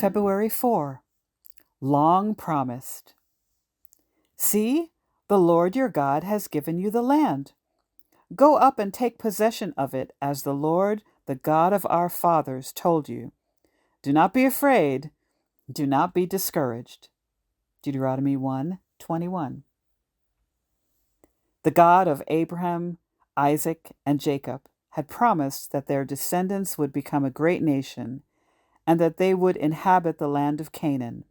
February 4. Long promised. See, the Lord your God has given you the land. Go up and take possession of it as the Lord, the God of our fathers, told you. Do not be afraid. Do not be discouraged. Deuteronomy 1:21. The God of Abraham, Isaac, and Jacob had promised that their descendants would become a great nation and that they would inhabit the land of Canaan.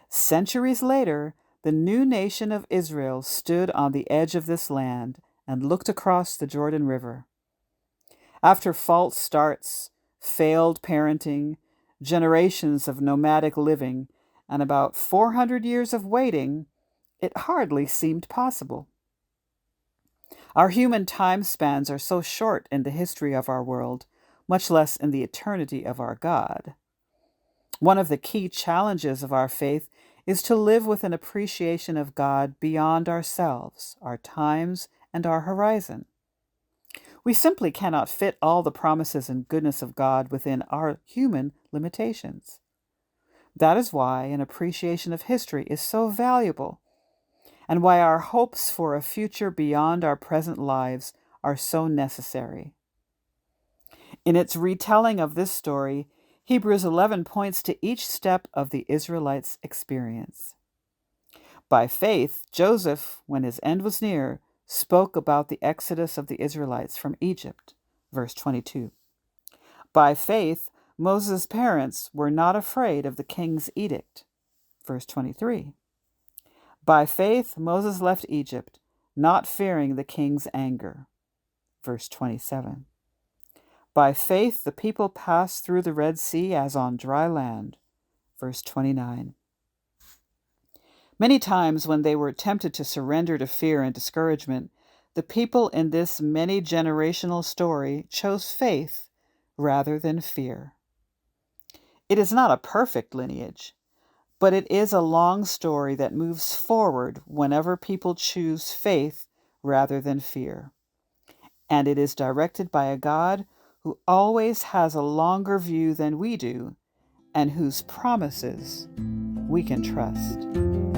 Centuries later, the new nation of Israel stood on the edge of this land and looked across the Jordan River. After false starts, failed parenting, generations of nomadic living, and about 400 years of waiting, it hardly seemed possible. Our human time spans are so short in the history of our world, much less in the eternity of our God. One of the key challenges of our faith is to live with an appreciation of God beyond ourselves, our times, and our horizon. We simply cannot fit all the promises and goodness of God within our human limitations. That is why an appreciation of history is so valuable, and why our hopes for a future beyond our present lives are so necessary. In its retelling of this story, Hebrews 11 points to each step of the Israelites' experience. By faith, Joseph, when his end was near, spoke about the exodus of the Israelites from Egypt, verse 22. By faith, Moses' parents were not afraid of the king's edict, verse 23. By faith, Moses left Egypt, not fearing the king's anger, verse 27. By faith, the people passed through the Red Sea as on dry land, verse 29. Many times when they were tempted to surrender to fear and discouragement, the people in this many-generational story chose faith rather than fear. It is not a perfect lineage, but it is a long story that moves forward whenever people choose faith rather than fear. And it is directed by a God who always has a longer view than we do, and whose promises we can trust.